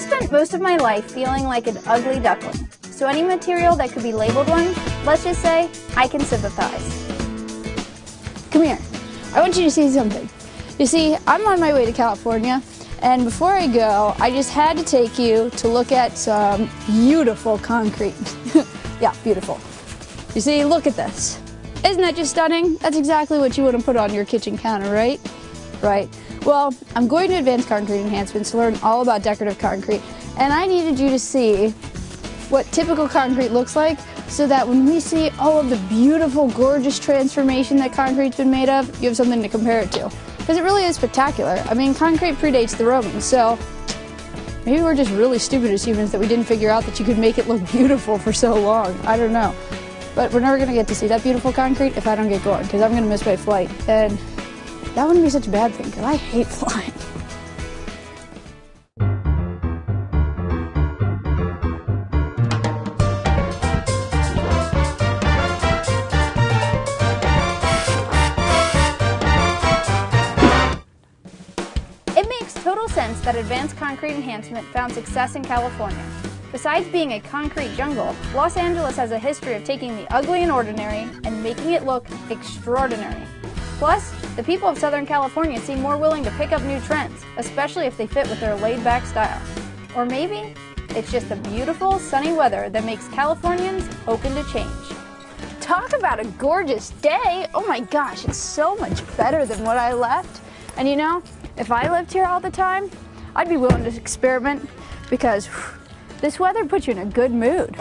spent most of my life feeling like an ugly duckling, so any material that could be labeled one, let's just say, I can sympathize. Come here. I want you to see something. You see, I'm on my way to California, and before I go, I just had to take you to look at some beautiful concrete. Yeah, beautiful. You see, look at this. Isn't that just stunning? That's exactly what you want to put on your kitchen counter, right? Right. Well, I'm going to Advanced Concrete Enhancements to learn all about decorative concrete, and I needed you to see what typical concrete looks like so that when we see all of the beautiful, gorgeous transformation that concrete's been made of, you have something to compare it to. Because it really is spectacular. I mean, concrete predates the Romans, so maybe we're just really stupid as humans that we didn't figure out that you could make it look beautiful for so long. I don't know. But we're never going to get to see that beautiful concrete if I don't get going, because I'm going to miss my flight. And that wouldn't be such a bad thing, because I hate flying. It makes total sense that Advanced Concrete Enhancement found success in California. Besides being a concrete jungle, Los Angeles has a history of taking the ugly and ordinary and making it look extraordinary. Plus, the people of Southern California seem more willing to pick up new trends, especially if they fit with their laid-back style. Or maybe it's just the beautiful, sunny weather that makes Californians open to change. Talk about a gorgeous day! Oh my gosh, it's so much better than what I left. And you know, if I lived here all the time, I'd be willing to experiment because this weather puts you in a good mood.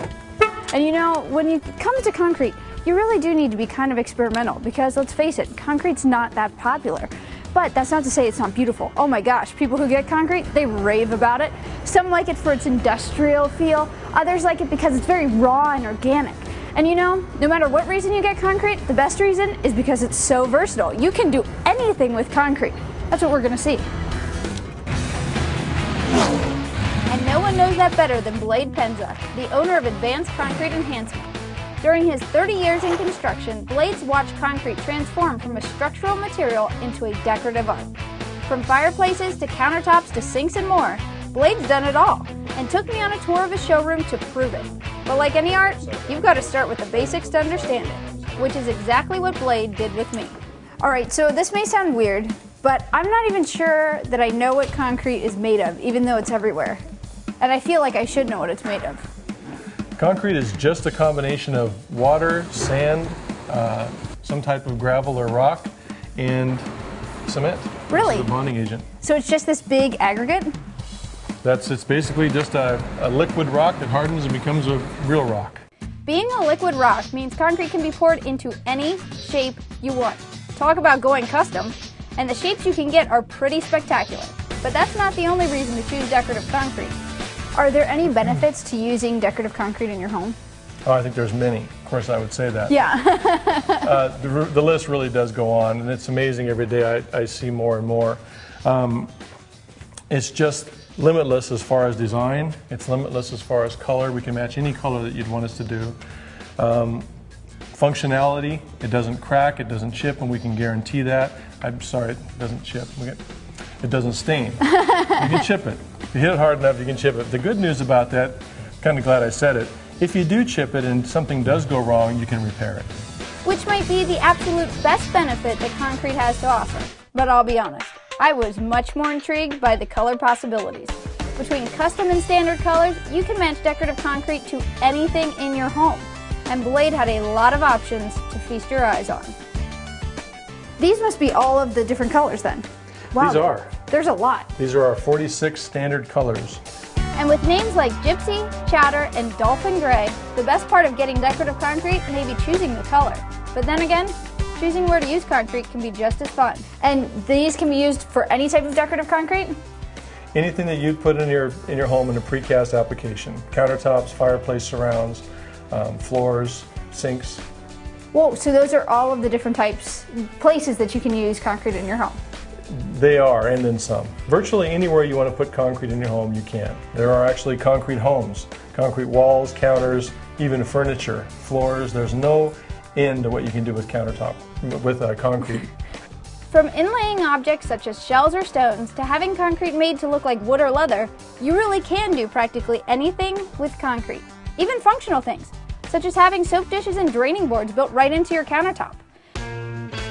And you know, when it comes to concrete, you really do need to be kind of experimental because let's face it, concrete's not that popular. But that's not to say it's not beautiful. Oh my gosh, people who get concrete, they rave about it. Some like it for its industrial feel, others like it because it's very raw and organic. And you know, no matter what reason you get concrete, the best reason is because it's so versatile. You can do anything with concrete. That's what we're gonna see. And no one knows that better than Blade Penza, the owner of Advanced Concrete Enhancement. During his 30 years in construction, Blade's watched concrete transform from a structural material into a decorative art. From fireplaces to countertops to sinks and more, Blade's done it all and took me on a tour of his showroom to prove it. But like any art, you've got to start with the basics to understand it, which is exactly what Blade did with me. Alright, so this may sound weird, but I'm not even sure that I know what concrete is made of, even though it's everywhere. And I feel like I should know what it's made of. Concrete is just a combination of water, sand, some type of gravel or rock, and cement. Really? It's a bonding agent. So it's just this big aggregate? It's basically just a liquid rock that hardens and becomes a real rock. Being a liquid rock means concrete can be poured into any shape you want. Talk about going custom, and the shapes you can get are pretty spectacular. But that's not the only reason to choose decorative concrete. Are there any benefits to using decorative concrete in your home? Oh, I think there's many. Of course, I would say that. Yeah. The list really does go on, and it's amazing every day I see more and more. It's just limitless as far as design. It's limitless as far as color. We can match any color that you'd want us to do. Functionality, it doesn't crack, it doesn't chip, and we can guarantee that. I'm sorry, it doesn't chip. It doesn't stain. You can chip it. If you hit it hard enough, you can chip it. The good news about that, kind of glad I said it, if you do chip it and something does go wrong, you can repair it. Which might be the absolute best benefit that concrete has to offer. But I'll be honest, I was much more intrigued by the color possibilities. Between custom and standard colors, you can match decorative concrete to anything in your home. And Blade had a lot of options to feast your eyes on. These must be all of the different colors then. Wow. These are. There's a lot. These are our 46 standard colors. And with names like Gypsy, Chowder, and Dolphin Gray, the best part of getting decorative concrete may be choosing the color. But then again, choosing where to use concrete can be just as fun. And these can be used for any type of decorative concrete? Anything that you'd put in your home in a precast application. Countertops, fireplace surrounds, floors, sinks. Whoa, so those are all of the different places that you can use concrete in your home? They are, and then some. Virtually anywhere you want to put concrete in your home, you can. There are actually concrete homes, concrete walls, counters, even furniture, floors. There's no end to what you can do with concrete. From inlaying objects such as shells or stones to having concrete made to look like wood or leather, you really can do practically anything with concrete. Even functional things, such as having soap dishes and draining boards built right into your countertop.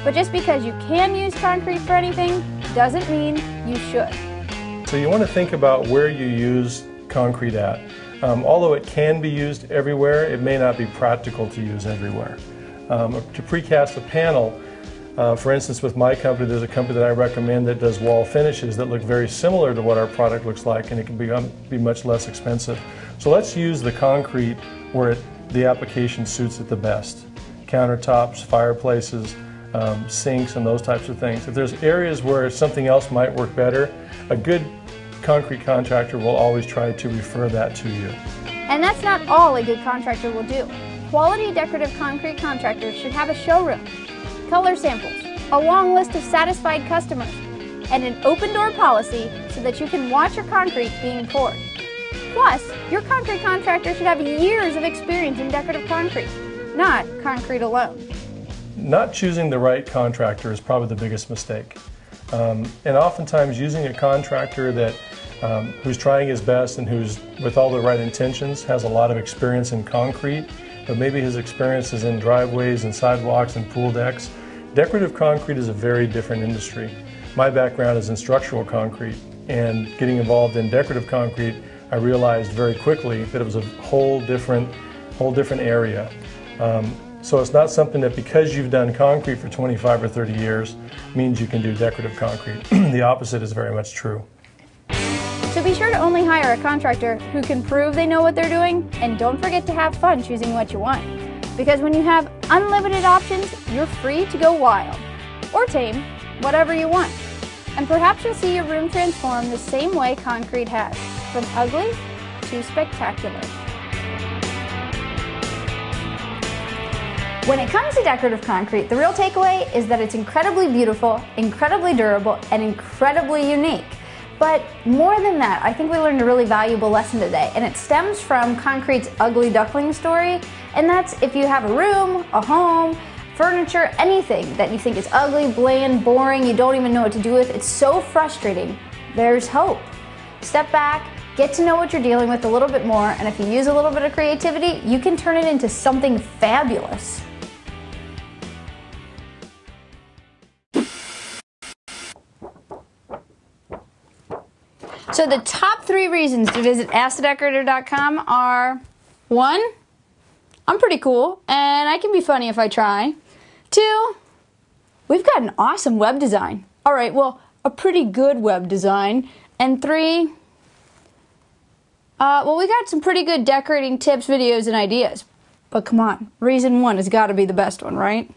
But just because you can use concrete for anything doesn't mean you should. So you want to think about where you use concrete at. Although it can be used everywhere, it may not be practical to use everywhere. To precast a panel, for instance, with my company, there's a company that I recommend that does wall finishes that look very similar to what our product looks like, and it can be much less expensive. So let's use the concrete where the application suits it the best. Countertops, fireplaces, sinks, and those types of things. If there's areas where something else might work better, a good concrete contractor will always try to refer that to you. And that's not all a good contractor will do. Quality decorative concrete contractors should have a showroom, color samples, a long list of satisfied customers, and an open door policy so that you can watch your concrete being poured. Plus, your concrete contractor should have years of experience in decorative concrete, not concrete alone. Not choosing the right contractor is probably the biggest mistake. And oftentimes using a contractor that who's trying his best and who's with all the right intentions, has a lot of experience in concrete, but maybe his experience is in driveways and sidewalks and pool decks. Decorative concrete is a very different industry. My background is in structural concrete, and getting involved in decorative concrete, I realized very quickly that it was a whole different area. So it's not something that because you've done concrete for 25 or 30 years means you can do decorative concrete. The opposite is very much true. So be sure to only hire a contractor who can prove they know what they're doing, and don't forget to have fun choosing what you want. Because when you have unlimited options, you're free to go wild. Or tame, whatever you want. And perhaps you'll see your room transform the same way concrete has, from ugly to spectacular. When it comes to decorative concrete, the real takeaway is that it's incredibly beautiful, incredibly durable, and incredibly unique. But more than that, I think we learned a really valuable lesson today, and it stems from concrete's ugly duckling story, and that's if you have a room, a home, furniture, anything that you think is ugly, bland, boring, you don't even know what to do with, it's so frustrating, there's hope. Step back, get to know what you're dealing with a little bit more, and if you use a little bit of creativity, you can turn it into something fabulous. So the top 3 reasons to visit askthedecorator.com are: 1, I'm pretty cool and I can be funny if I try. 2, we've got an awesome web design. Alright, well, a pretty good web design. And 3, well, we got some pretty good decorating tips, videos, and ideas. But come on, reason 1 has got to be the best one, right?